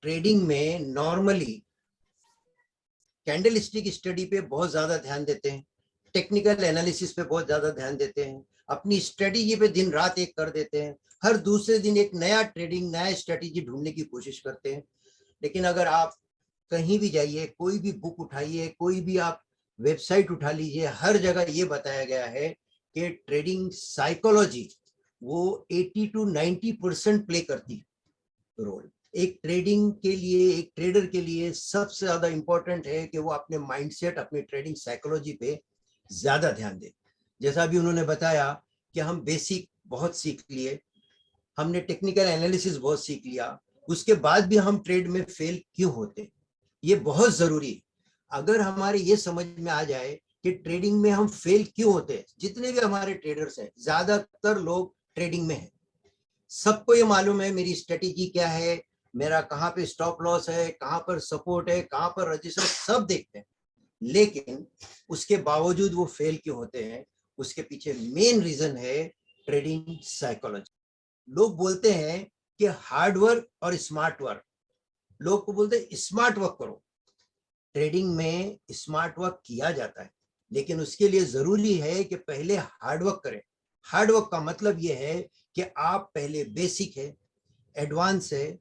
Trading में normally candlestick study पे बहुत ज्यादा ध्यान देते हैं, टेक्निकल एनालिसिस पे बहुत ज्यादा ध्यान देते हैं, अपनी स्ट्रेटेजी पे दिन रात एक कर देते हैं, हर दूसरे दिन एक नया ट्रेडिंग नया स्ट्रेटेजी ढूंढने की कोशिश करते हैं। लेकिन अगर आप कहीं भी जाइए, कोई भी बुक उठाइए, कोई भी आप वेबसाइट उठा लीजिए, हर जगह ये बताया गया है कि ट्रेडिंग साइकोलॉजी वो 80 to 90% प्ले करती है रोल। एक ट्रेडिंग के लिए, एक ट्रेडर के लिए सबसे ज्यादा इंपॉर्टेंट है कि वो अपने माइंडसेट, अपनी ट्रेडिंग साइकोलॉजी पे ज्यादा ध्यान दे। जैसा भी उन्होंने बताया कि हम बेसिक बहुत सीख लिए, हमने टेक्निकल एनालिसिस बहुत सीख लिया, उसके बाद भी हम ट्रेड में फेल क्यों होते, ये बहुत जरूरी है। अगर हमारे ये समझ में आ जाए कि ट्रेडिंग में हम फेल क्यों होते हैं, जितने भी हमारे ट्रेडर्स हैं ज्यादातर लोग ट्रेडिंग में हैं, सबको ये मालूम है मेरी स्ट्रेटेजी क्या है, मेरा कहाँ पे स्टॉप लॉस है, कहाँ पर सपोर्ट है, कहाँ पर रजिस्टर, सब देखते हैं। लेकिन उसके बावजूद वो फेल क्यों होते हैं, उसके पीछे मेन रीजन है ट्रेडिंग साइकोलॉजी। लोग बोलते हैं कि हार्ड वर्क और स्मार्ट वर्क, लोग को बोलते हैं स्मार्ट वर्क करो। ट्रेडिंग में स्मार्ट वर्क किया जाता है, लेकिन उसके लिए जरूरी है कि पहले हार्ड वर्क करें। हार्ड वर्क का मतलब यह है कि आप पहले बेसिक है, एडवांस है,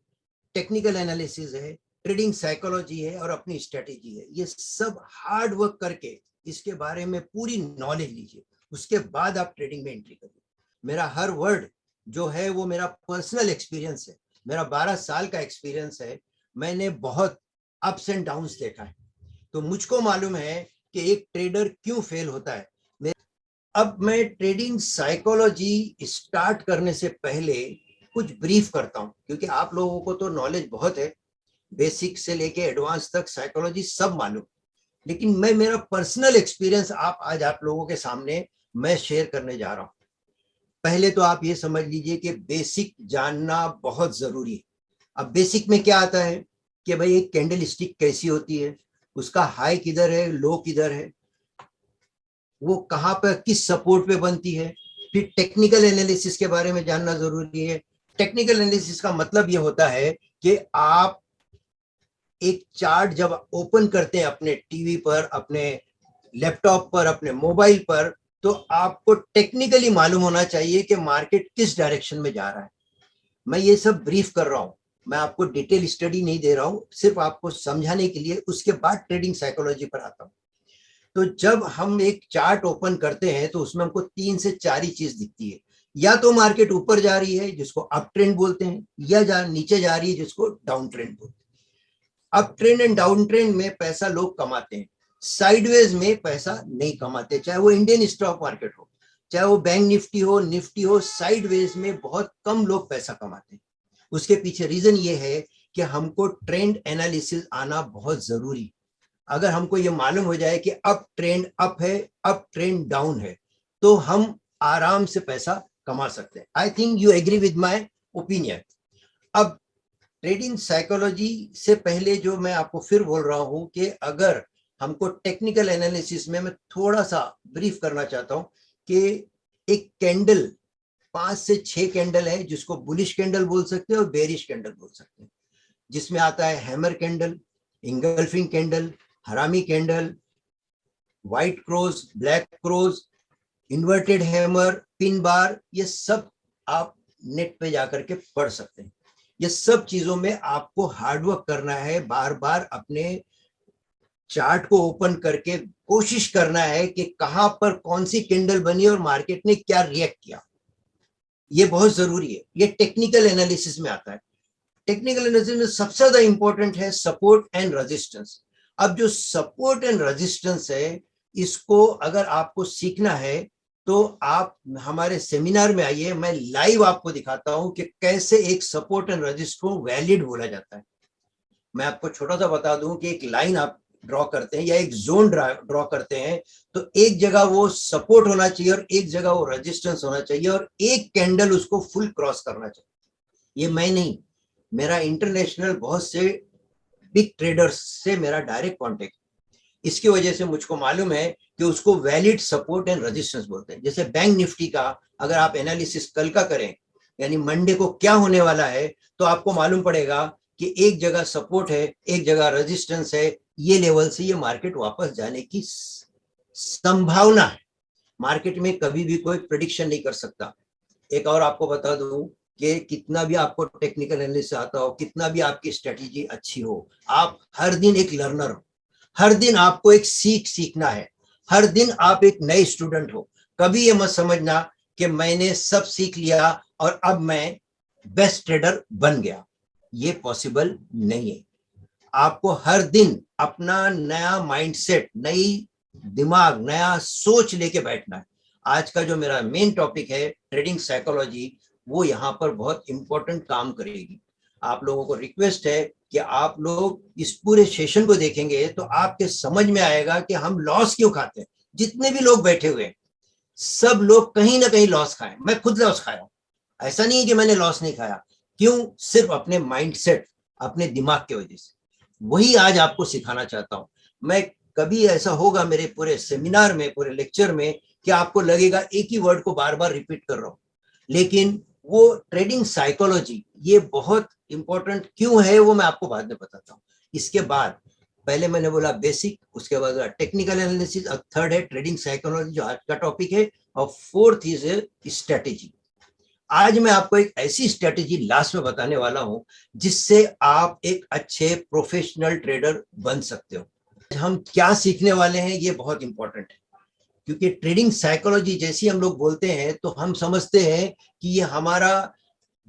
टेक्निकल एनालिसिस है, ट्रेडिंग साइकोलॉजी है और अपनी स्ट्रेटेजी है, ये सब हार्ड वर्क करके इसके बारे में पूरी नॉलेज लीजिए, उसके बाद आप ट्रेडिंग में एंट्री करिए। मेरा हर वर्ड जो है वो मेरा पर्सनल एक्सपीरियंस है, मेरा 12 साल का एक्सपीरियंस है, मैंने बहुत अप्स एंड डाउन्स देखा है, तो मुझको मालूम है कि एक ट्रेडर क्यों फेल होता है। अब मैं ट्रेडिंग साइकोलॉजी स्टार्ट करने से पहले कुछ ब्रीफ करता हूं, क्योंकि आप लोगों को तो नॉलेज बहुत है, बेसिक से लेके एडवांस तक साइकोलॉजी सब मालूम, लेकिन मैं मेरा पर्सनल एक्सपीरियंस आज आप लोगों के सामने मैं शेयर करने जा रहा हूं। पहले तो आप ये समझ लीजिए कि बेसिक जानना बहुत जरूरी है। अब बेसिक में क्या आता है कि भाई एक कैंडल स्टिक कैसी होती है, उसका हाई किधर है, लो किधर है, वो कहाँ पर किस सपोर्ट पे बनती है। फिर टेक्निकल एनालिसिस के बारे में जानना जरूरी है। टेक्निकल एनालिसिस का मतलब ये होता है कि आप एक चार्ट जब ओपन करते हैं अपने टीवी पर, अपने लैपटॉप पर, अपने मोबाइल पर, तो आपको टेक्निकली मालूम होना चाहिए कि मार्केट किस डायरेक्शन में जा रहा है। मैं ये सब ब्रीफ कर रहा हूँ, मैं आपको डिटेल स्टडी नहीं दे रहा हूँ, सिर्फ आपको समझाने के लिए। उसके बाद ट्रेडिंग साइकोलॉजी पर आता हूँ। तो जब हम एक चार्ट ओपन करते हैं तो उसमें हमको 3 से 4 ही चीज दिखती है। या तो मार्केट ऊपर जा रही है जिसको अप ट्रेंड बोलते हैं, या नीचे जा रही है जिसको डाउन ट्रेंड बोलते हैं। Up trend and down trend में पैसा लोग कमाते हैं, साइडवेज में पैसा नहीं कमाते, चाहे वो इंडियन स्टॉक मार्केट हो, चाहे वो बैंक निफ्टी हो, साइडवेज में बहुत कम लोग पैसा कमाते हैं। उसके पीछे रीजन ये है कि हमको ट्रेंड एनालिसिस आना बहुत जरूरी है। अगर हमको ये मालूम हो जाए कि अप ट्रेंड अप है, अप ट्रेंड डाउन है, तो हम आराम से पैसा कमा सकते हैं। I think you agree with my opinion. अब ट्रेडिंग साइकोलॉजी से पहले जो मैं आपको फिर बोल रहा हूं कि अगर हमको टेक्निकल एनालिसिस में मैं थोड़ा सा ब्रीफ करना चाहता हूं कि एक कैंडल 5 से 6 कैंडल है, जिसको बुलिश कैंडल बोल सकते हैं और बेरिश कैंडल बोल सकते हैं, जिसमें आता है hammer candle, engulfing candle, harami candle, white crows, black crows, inverted hammer, pin bar, ये सब आप नेट पे जाकर के पढ़ सकते हैं। ये सब चीजों में आपको हार्डवर्क करना है, बार बार अपने चार्ट को ओपन करके कोशिश करना है कि कहां पर कौन सी कैंडल बनी और मार्केट ने क्या रिएक्ट किया। ये बहुत जरूरी है, ये टेक्निकल एनालिसिस में आता है। टेक्निकल एनालिसिस में सबसे ज्यादा इंपॉर्टेंट है सपोर्ट एंड रेजिस्टेंस। अब जो सपोर्ट एंड रेजिस्टेंस है, इसको अगर आपको सीखना है तो आप हमारे सेमिनार में आइए, मैं लाइव आपको दिखाता हूं कि कैसे एक सपोर्ट एंड रेजिस्टेंस को वैलिड बोला जाता है। मैं आपको छोटा सा बता दूं कि एक लाइन आप ड्रॉ करते हैं या एक जोन ड्रॉ करते हैं, तो एक जगह वो सपोर्ट होना चाहिए और एक जगह वो रेजिस्टेंस होना चाहिए, और एक कैंडल उसको फुल क्रॉस करना चाहिए। ये मैं नहीं, मेरा इंटरनेशनल बहुत से बिग ट्रेडर्स से मेरा डायरेक्ट कॉन्टेक्ट, इसकी वजह से मुझको मालूम है कि उसको वैलिड सपोर्ट एंड रेजिस्टेंस बोलते हैं। जैसे बैंक निफ्टी का अगर आप एनालिसिस कल का करें, यानी मंडे को क्या होने वाला है, तो आपको मालूम पड़ेगा कि एक जगह सपोर्ट है, एक जगह रेजिस्टेंस है, ये लेवल से ये मार्केट वापस जाने की संभावना है। मार्केट में कभी भी कोई प्रेडिक्शन नहीं कर सकता। एक और आपको बता दूं कि कितना भी आपको टेक्निकल एनालिसिस आता हो, कितना भी आपकी स्ट्रेटेजी अच्छी हो, आप हर दिन एक लर्नर हो। हर दिन आपको एक सीखना है। हर दिन आप एक नए स्टूडेंट हो। कभी ये मत समझना कि मैंने सब सीख लिया और अब मैं बेस्ट ट्रेडर बन गया। ये पॉसिबल नहीं है। आपको हर दिन अपना नया माइंडसेट, नई दिमाग, नया सोच लेके बैठना है। आज का जो मेरा मेन टॉपिक है ट्रेडिंग साइकोलॉजी, वो यहाँ पर बहुत इंपॉर्टेंट काम करेगी। आप लोगों को रिक्वेस्ट है कि आप लोग इस पूरे सेशन को देखेंगे तो आपके समझ में आएगा कि हम लॉस क्यों खाते हैं। जितने भी लोग बैठे हुए हैं, सब लोग कहीं ना कहीं लॉस खाए। मैं खुद लॉस खाया, ऐसा नहीं है कि मैंने लॉस नहीं खाया। क्यों? सिर्फ अपने माइंडसेट, अपने दिमाग की वजह से। वही आज आपको सिखाना चाहता हूं मैं। कभी ऐसा होगा मेरे पूरे सेमिनार में, पूरे लेक्चर में, कि आपको लगेगा एक ही वर्ड को बार बार रिपीट कर रहा हूं, लेकिन वो ट्रेडिंग साइकोलॉजी ये बहुत इंपॉर्टेंट क्यों है वो मैं आपको बाद में बताता हूँ। इसके बाद पहले मैंने बोला बेसिक, उसके बाद टेक्निकल एनालिसिस, और थर्ड है ट्रेडिंग साइकोलॉजी जो आज का टॉपिक है, और फोर्थ इज स्ट्रेटेजी। आज मैं आपको एक ऐसी स्ट्रेटेजी लास्ट में बताने वाला हूं जिससे आप एक अच्छे प्रोफेशनल ट्रेडर बन सकते हो। हम क्या सीखने वाले हैं ये बहुत इंपॉर्टेंट है, क्योंकि ट्रेडिंग साइकोलॉजी जैसी हम लोग बोलते हैं तो हम समझते हैं कि ये हमारा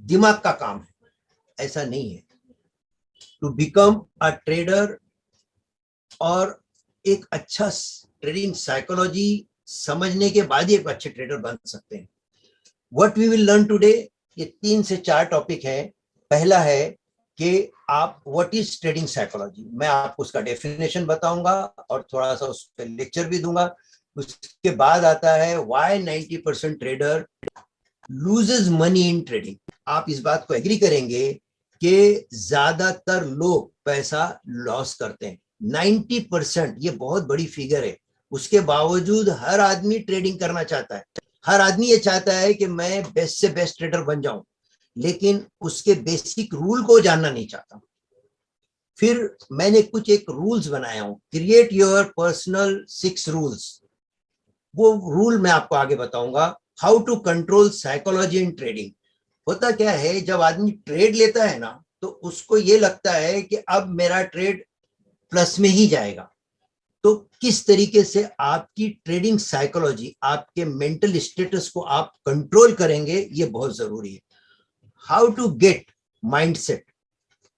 दिमाग का काम है। ऐसा नहीं है। टू बिकम अ ट्रेडर और एक अच्छा ट्रेडिंग साइकोलॉजी समझने के बाद ही एक अच्छे ट्रेडर बन सकते हैं। What we will learn today, ये 3 से 4 टॉपिक है। पहला है कि आप व्हाट इज ट्रेडिंग साइकोलॉजी, मैं आपको उसका डेफिनेशन बताऊंगा और थोड़ा सा उस पर लेक्चर भी दूंगा। उसके बाद आता है why 90% trader loses money in trading. आप इस बात को एग्री करेंगे कि ज्यादातर लोग पैसा लॉस करते हैं। 90%, ये बहुत बड़ी फिगर है। उसके बावजूद हर आदमी ट्रेडिंग करना चाहता है। हर आदमी ये चाहता है कि मैं बेस्ट से बेस्ट ट्रेडर बन जाऊं, लेकिन उसके बेसिक रूल को जानना नहीं चाहता। फिर मैंने कुछ एक रूल्स बनाया हूं, क्रिएट योर पर्सनल 6 रूल्स। वो रूल मैं आपको आगे बताऊंगा। How to control psychology in trading. होता क्या है, जब आदमी ट्रेड लेता है ना तो उसको ये लगता है कि अब मेरा ट्रेड प्लस में ही जाएगा। तो किस तरीके से आपकी ट्रेडिंग साइकोलॉजी, आपके मेंटल स्टेटस को आप कंट्रोल करेंगे, ये बहुत जरूरी है। How to get mindset.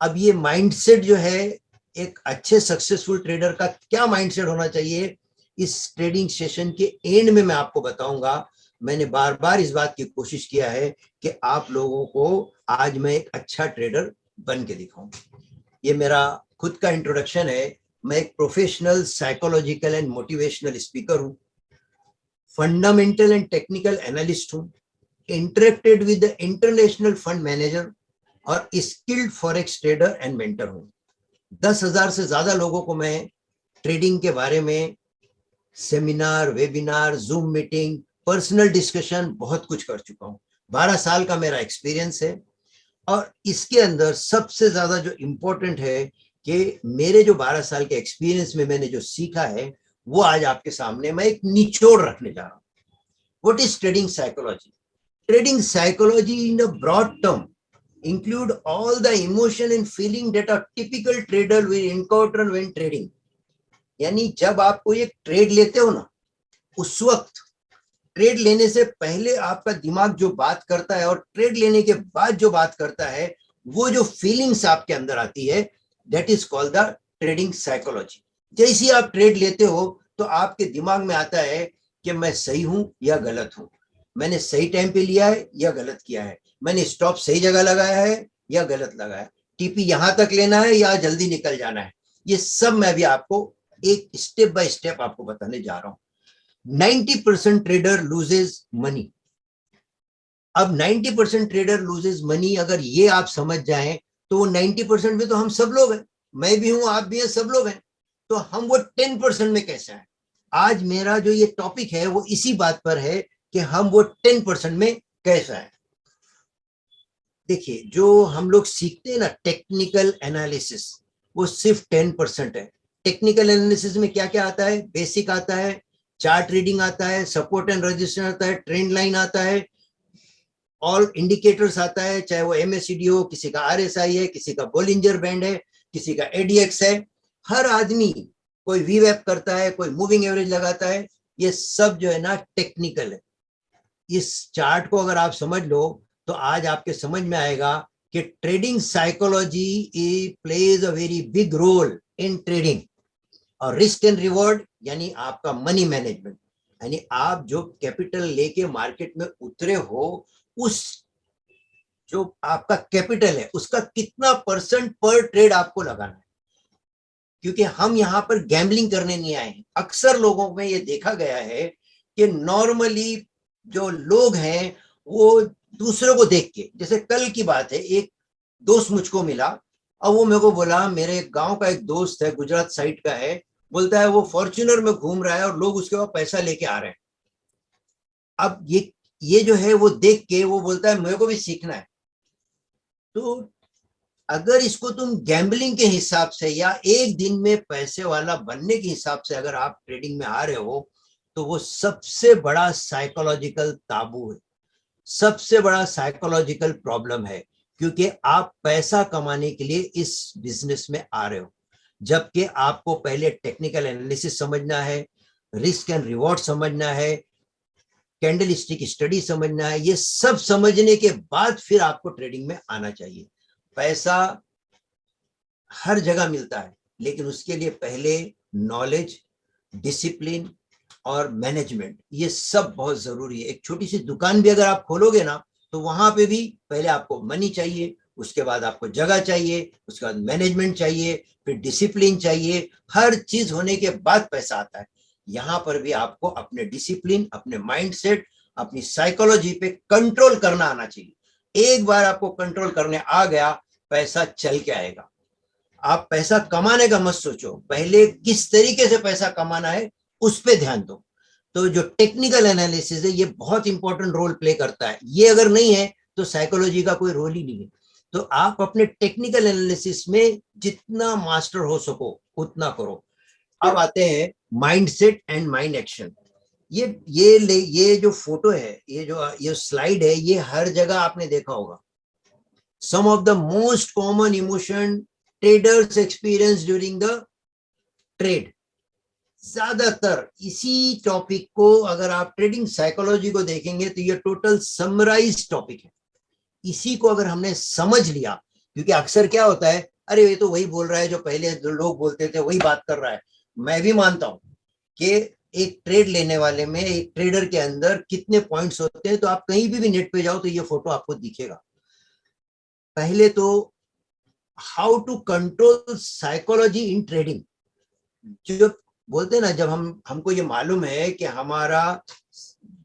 अब ये माइंडसेट जो है, एक अच्छे सक्सेसफुल ट्रेडर का क्या माइंडसेट होना चाहिए, इस ट्रेडिंग सेशन के एंड में मैं आपको बताऊंगा। मैंने बार बार इस बात की कोशिश किया है कि आप लोगों को आज मैं एक अच्छा ट्रेडर बन के दिखाऊं। ये मेरा खुद का इंट्रोडक्शन है। मैं एक professional psychological and motivational speaker हूं, फंडामेंटल एंड टेक्निकल एनालिस्ट हूं, interacted with the international fund manager और skilled forex trader and mentor हूं। 10,000 से ज्यादा लोगों को मैं ट्रेडिंग के बारे में seminar, webinar, zoom meeting, personal discussion बहुत कुछ कर चुका हूं। 12 साल का मेरा एक्सपीरियंस है। और इसके अंदर सबसे ज्यादा जो इंपॉर्टेंट है कि मेरे जो 12 साल के एक्सपीरियंस में मैंने जो सीखा है वो आज आपके सामने मैं एक निचोड़ रखने जा रहा हूं। What is trading psychology? Trading psychology in a broad term include all the emotion and feeling that a typical trader will encounter when trading. यानी जब आप कोई एक ट्रेड लेते हो ना, उस वक्त ट्रेड लेने से पहले आपका दिमाग जो बात करता है और ट्रेड लेने के बाद जो बात करता है, वो जो फीलिंग्स आपके अंदर आती है, that is called the trading psychology. जैसे ही आप ट्रेड लेते हो तो आपके दिमाग में आता है कि मैं सही हूं या गलत हूं, मैंने सही टाइम पे लिया है या गलत किया है, मैंने स्टॉप सही जगह लगाया है या गलत लगाया, टीपी यहां तक लेना है या जल्दी निकल जाना है। ये सब मैं भी आपको एक स्टेप बाय स्टेप आपको बताने जा रहा हूं। 90% ट्रेडर लूजेस मनी। अब 90% ट्रेडर लूजेस मनी, अगर ये आप समझ जाएं तो वो 90% में तो हम सब लोग हैं। मैं भी हूं, आप भी हैं, सब लोग हैं। तो हम वो 10% में कैसे आए? आज मेरा जो ये टॉपिक है वो इसी बात पर है कि हम वो 10% में कैसे आए। देखिए जो हम लोग सीखते हैं ना टेक्निकल एनालिसिस, वो सिर्फ 10% है। टेक्निकल एनालिसिस में क्या क्या आता है? बेसिक आता है, चार्ट रीडिंग आता है, सपोर्ट एंड रेजिस्टेंस आता है, ट्रेंड लाइन आता है, ऑल इंडिकेटर्स आता है, चाहे वो एमएससीडी हो, किसी का आरएसआई है, किसी का बोलिंजर बैंड है, किसी का एडीएक्स है। हर आदमी, कोई वीवैप करता है, कोई मूविंग एवरेज लगाता है, ये सब जो है ना टेक्निकल है। इस चार्ट को अगर आप समझ लो तो आज आपके समझ में आएगा कि trading psychology plays a very big role in trading. और रिस्क एंड रिवॉर्ड यानी आपका मनी मैनेजमेंट, यानी आप जो कैपिटल लेके मार्केट में उतरे हो, उस जो आपका कैपिटल है उसका कितना परसेंट पर ट्रेड आपको लगाना है। क्योंकि हम यहाँ पर गैम्बलिंग करने नहीं आए हैं। अक्सर लोगों में ये देखा गया है कि नॉर्मली जो लोग हैं वो दूसरों को देख के, जैसे कल की बात है, एक दोस्त मुझको मिला और वो मेरे को बोला, मेरे गांव का एक दोस्त है, गुजरात साइड का है, बोलता है वो फॉर्च्यूनर में घूम रहा है और लोग उसके पास पैसा लेके आ रहे हैं। अब ये जो है वो देख के वो बोलता है मेरे को भी सीखना है। तो अगर इसको तुम गैम्बलिंग के हिसाब से या एक दिन में पैसे वाला बनने के हिसाब से अगर आप ट्रेडिंग में आ रहे हो, तो वो सबसे बड़ा साइकोलॉजिकल ताबू है, सबसे बड़ा साइकोलॉजिकल प्रॉब्लम है। क्योंकि आप पैसा कमाने के लिए इस बिजनेस में आ रहे हो, जबकि आपको पहले टेक्निकल एनालिसिस समझना है, रिस्क एंड रिवॉर्ड समझना है, कैंडलस्टिक स्टडी समझना है। ये सब समझने के बाद फिर आपको ट्रेडिंग में आना चाहिए। पैसा हर जगह मिलता है, लेकिन उसके लिए पहले नॉलेज, डिसिप्लिन और मैनेजमेंट, ये सब बहुत जरूरी है। एक छोटी सी दुकान भी अगर आप खोलोगे ना, तो वहां पे भी पहले आपको मनी चाहिए, उसके बाद आपको जगह चाहिए, उसके बाद मैनेजमेंट चाहिए, फिर डिसिप्लिन चाहिए। हर चीज होने के बाद पैसा आता है। यहाँ पर भी आपको अपने डिसिप्लिन, अपने माइंडसेट, अपनी साइकोलॉजी पे कंट्रोल करना आना चाहिए। एक बार आपको कंट्रोल करने आ गया, पैसा चल के आएगा। आप पैसा कमाने का मत सोचो, पहले किस तरीके से पैसा कमाना है उस पे ध्यान दो। तो जो टेक्निकल एनालिसिस है ये बहुत इंपॉर्टेंट रोल प्ले करता है। ये अगर नहीं है तो साइकोलॉजी का कोई रोल ही नहीं है। तो आप अपने टेक्निकल एनालिसिस में जितना मास्टर हो सको उतना करो। अब आते हैं माइंडसेट एंड माइंड एक्शन। ये जो फोटो है, ये स्लाइड है, ये हर जगह आपने देखा होगा। Some of the most common emotion traders experience during the trade। ज्यादातर इसी टॉपिक को अगर आप ट्रेडिंग साइकोलॉजी को देखेंगे तो ये टोटल समराइज टॉपिक है। इसी को अगर हमने समझ लिया, क्योंकि अक्सर क्या होता है, अरे ये तो वही बोल रहा है जो पहले जो लोग बोलते थे वही बात कर रहा है। मैं भी मानता हूं कि एक ट्रेड लेने वाले में, एक ट्रेडर के अंदर कितने पॉइंट्स होते हैं, तो आप कहीं भी नेट पे जाओ तो ये फोटो आपको दिखेगा। पहले तो how to control psychology in trading. जो बोलते हैं ना, जब हमको ये मालूम है कि हमारा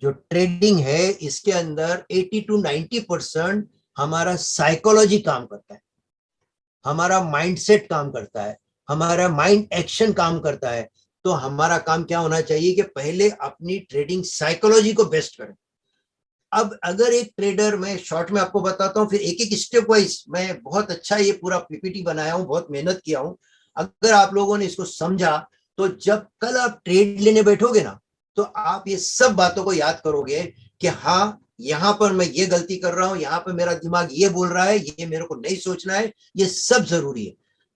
जो ट्रेडिंग है इसके अंदर 80 to 90% हमारा साइकोलॉजी काम करता है, हमारा माइंडसेट काम करता है, हमारा माइंड एक्शन काम करता है। तो हमारा काम क्या होना चाहिए कि पहले अपनी ट्रेडिंग साइकोलॉजी को बेस्ट करें। अब अगर एक ट्रेडर, मैं शॉर्ट में आपको बताता हूँ, फिर एक एक स्टेप वाइज, मैं बहुत अच्छा ये पूरा पीपीटी बनाया हूँ, बहुत मेहनत किया हूँ। अगर आप लोगों ने इसको समझा तो जब कल आप ट्रेड लेने बैठोगे ना, तो आप ये सब बातों को याद करोगे कि हाँ, यहाँ पर मैं ये गलती कर रहा हूँ, यहाँ पर मेरा दिमाग ये बोल रहा है, ये मेरे को नहीं सोचना है, ये सब जरूरी है।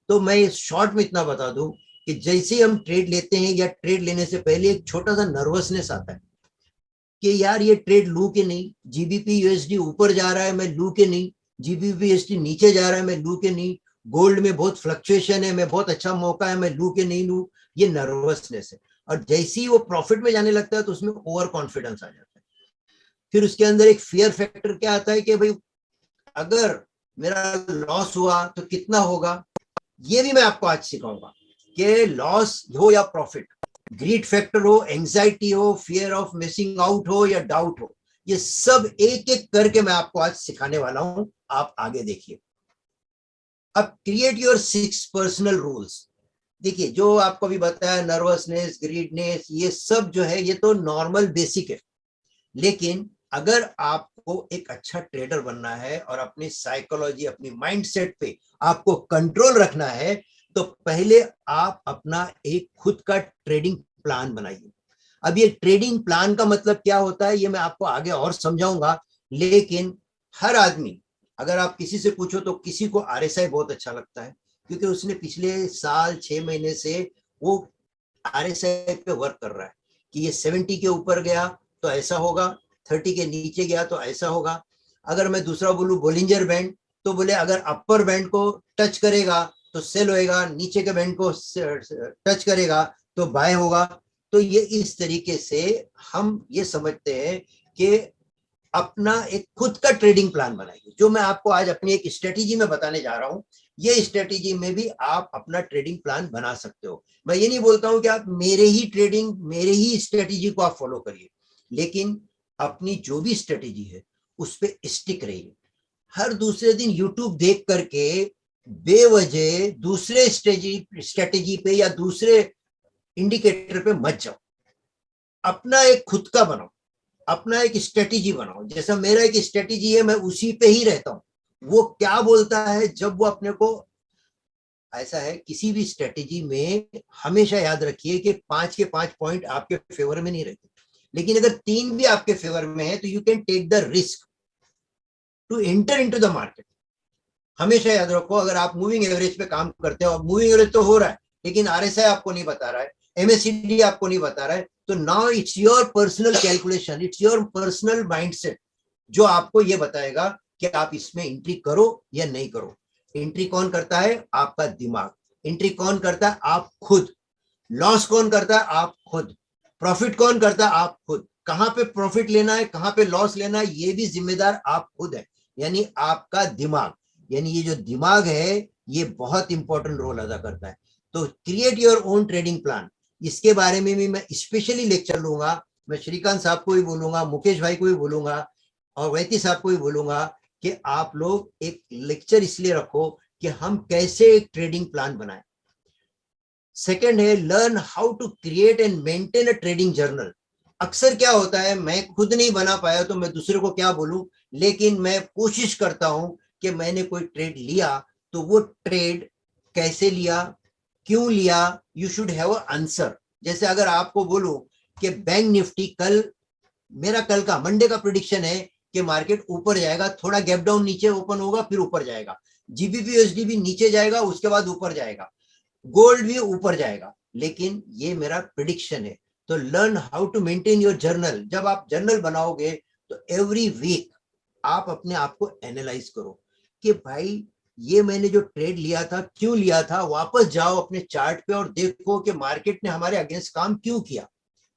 तो मैं शॉर्ट में इतना बता दूं कि जैसे हम ट्रेड लेते हैं या ट्रेड लेने से पहले एक छोटा सा नर्वसनेस आता है कि यार ये ट्रेड लूं कि नहीं, जीबीपी यूएसडी ऊपर जा रहा है, मैं लूं कि नहीं, जीबीपी यूएसडी नीचे जा रहा है, मैं लूं कि नहीं, गोल्ड में बहुत फ्लक्चुएशन है, मैं बहुत अच्छा मौका है, मैं लूं कि नहीं लूं। ये नर्वसनेस है। और जैसे ही वो प्रॉफिट में जाने लगता है तो उसमें ओवर कॉन्फिडेंस आ जाता है। फिर उसके अंदर एक फियर फैक्टर क्या आता है कि भाई अगर मेरा लॉस हुआ तो कितना होगा। ये भी मैं आपको आज सिखाऊंगा कि लॉस हो या प्रॉफिट, ग्रीड फैक्टर हो, एंजाइटी हो, फियर ऑफ मिसिंग आउट हो या डाउट हो, ये सब एक एक करके मैं आपको आज सिखाने वाला हूं। आप आगे देखिए। अब क्रिएट योर 6 पर्सनल रूल्स। देखिए जो आपको भी बताया, नर्वसनेस, ग्रीडनेस, ये सब जो है ये तो नॉर्मल बेसिक है। लेकिन अगर आपको एक अच्छा ट्रेडर बनना है और अपनी साइकोलॉजी, अपनी माइंडसेट पे आपको कंट्रोल रखना है, तो पहले आप अपना एक खुद का ट्रेडिंग प्लान बनाइए। अब ये ट्रेडिंग प्लान का मतलब क्या होता है ये मैं आपको आगे और समझाऊंगा, लेकिन हर आदमी, अगर आप किसी से पूछो तो किसी को आरएसआई बहुत अच्छा लगता है, क्योंकि उसने पिछले साल 6 महीने से वो आरएसआई पे वर्क कर रहा है कि ये 70 के ऊपर गया तो ऐसा होगा, 30 के नीचे गया तो ऐसा होगा। अगर मैं दूसरा बोलूं बोलिंजर बैंड, तो बोले अगर अपर बैंड को टच करेगा तो सेल होएगा, नीचे के बैंड को टच करेगा तो बाय होगा। तो ये इस तरीके से हम ये समझते हैं कि अपना एक खुद का ट्रेडिंग प्लान बनाइए, जो मैं आपको आज अपनी एक स्ट्रेटेजी में बताने जा रहा हूं। ये स्ट्रेटेजी में भी आप अपना ट्रेडिंग प्लान बना सकते हो। मैं ये नहीं बोलता हूं कि आप मेरे ही ट्रेडिंग, मेरे ही स्ट्रेटेजी को आप फॉलो करिए, लेकिन अपनी जो भी स्ट्रेटेजी है उस पर स्टिक रहिए। हर दूसरे दिन यूट्यूब देख करके बेवजह दूसरे स्ट्रेटेजी पे या दूसरे इंडिकेटर पे मत जाओ। अपना एक खुद का बनाओ, अपना एक स्ट्रेटेजी बनाओ। जैसा मेरा एक स्ट्रेटेजी है, मैं उसी पे ही रहता हूं। वो क्या बोलता है, जब वो अपने को, ऐसा है किसी भी स्ट्रेटेजी में हमेशा याद रखिए कि 5 के 5 पॉइंट आपके फेवर में नहीं रहते, लेकिन अगर 3 भी आपके फेवर में है तो you can take the risk to enter into the market. हमेशा याद रखो, अगर आप मूविंग एवरेज पे काम करते हो, मूविंग एवरेज तो हो रहा है लेकिन आरएसआई आपको नहीं बता रहा है, एमएससीडी आपको नहीं बता रहा है, तो now it's your personal calculation, it's your personal mindset जो आपको ये बताएगा कि आप इसमें एंट्री करो या नहीं करो। एंट्री कौन करता है? आपका दिमाग। एंट्री कौन करता है? आप खुद। लॉस कौन करता है? आप खुद। प्रॉफिट कौन करता है? आप खुद। कहां पे प्रॉफिट लेना है, कहां पे लॉस लेना है, ये भी जिम्मेदार आप खुद है, यानी आपका दिमाग। यानी ये जो दिमाग है ये बहुत इंपॉर्टेंट रोल अदा करता है। तो create your own trading plan, इसके बारे में भी मैं स्पेशली लेक्चर लूंगा। मैं श्रीकांत साहब को भी बोलूंगा, मुकेश भाई को भी बोलूंगा और वैती साहब को भी बोलूंगा कि आप लोग एक लेक्चर इसलिए रखो कि हम कैसे एक ट्रेडिंग प्लान बनाएं। सेकेंड है learn how to create and maintain a trading journal. अक्सर क्या होता है, मैं खुद नहीं बना पाया तो मैं दूसरे को क्या बोलूं, लेकिन मैं कोशिश करता हूं कि मैंने कोई ट्रेड लिया तो वो ट्रेड कैसे लिया, क्यों लिया, you should have a answer. जैसे अगर आपको बोलूं कि बैंक निफ्टी कल, मेरा कल का मंडे का प्रिडिक्शन है कि मार्केट ऊपर जाएगा, थोड़ा गैप डाउन नीचे ओपन होगा फिर ऊपर जाएगा, जीबीपी यूएसडी भी नीचे जाएगा उसके बाद ऊपर जाएगा, गोल्ड भी ऊपर जाएगा, लेकिन ये मेरा प्रिडिक्शन है। तो learn how to maintain your journal. जब आप जर्नल बनाओगे तो एवरी वीक आप अपने आप को एनालाइज करो कि भाई ये मैंने जो ट्रेड लिया था क्यों लिया था। वापस जाओ अपने चार्ट पे और देखो कि मार्केट ने हमारे अगेंस्ट काम क्यों किया।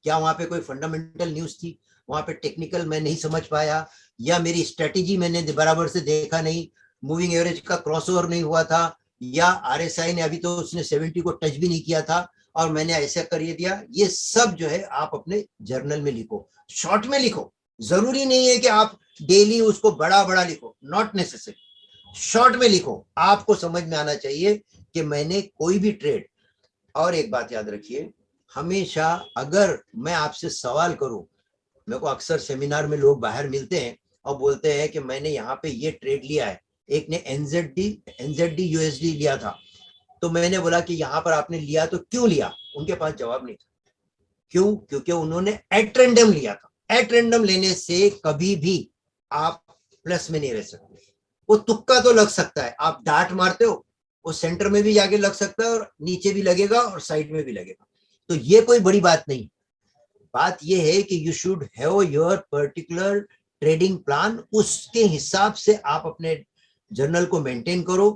क्या वहां पे कोई फंडामेंटल न्यूज थी, वहां पे टेक्निकल मैं नहीं समझ पाया, या मेरी स्ट्रेटेजी मैंने बराबर से देखा नहीं, मूविंग एवरेज का क्रॉसओवर नहीं हुआ था, या आरएसआई ने अभी तो उसने 70 को टच भी नहीं किया था और मैंने ऐसा कर दिया। ये सब जो है आप अपने जर्नल में लिखो, शॉर्ट में लिखो। जरूरी नहीं है कि आप डेली उसको बड़ा बड़ा लिखो, नॉट नेसेसरी। शॉर्ट में लिखो, आपको समझ में आना चाहिए कि मैंने कोई भी ट्रेड। और एक बात याद रखिए, हमेशा अगर मैं आपसे सवाल करूं, मेरे को अक्सर सेमिनार में लोग बाहर मिलते हैं और बोलते हैं कि मैंने यहाँ पे ये ट्रेड लिया है, एक ने एनजेडी यूएसडी लिया था, तो मैंने बोला कि यहाँ पर आपने लिया तो क्यों लिया, उनके पास जवाब नहीं था। क्यों? क्योंकि उन्होंने एट रैंडम लिया था। एट रैंडम लेने से कभी भी आप प्लस में नहीं रह सकते। वो तुक्का तो लग सकता है, आप डार्ट मारते हो, वो सेंटर में भी जाके लग सकता है और नीचे भी लगेगा और साइड में भी लगेगा, तो ये कोई बड़ी बात नहीं। बात यह है कि you should have your particular trading plan, उसके हिसाब से आप अपने जर्नल को मेंटेन करो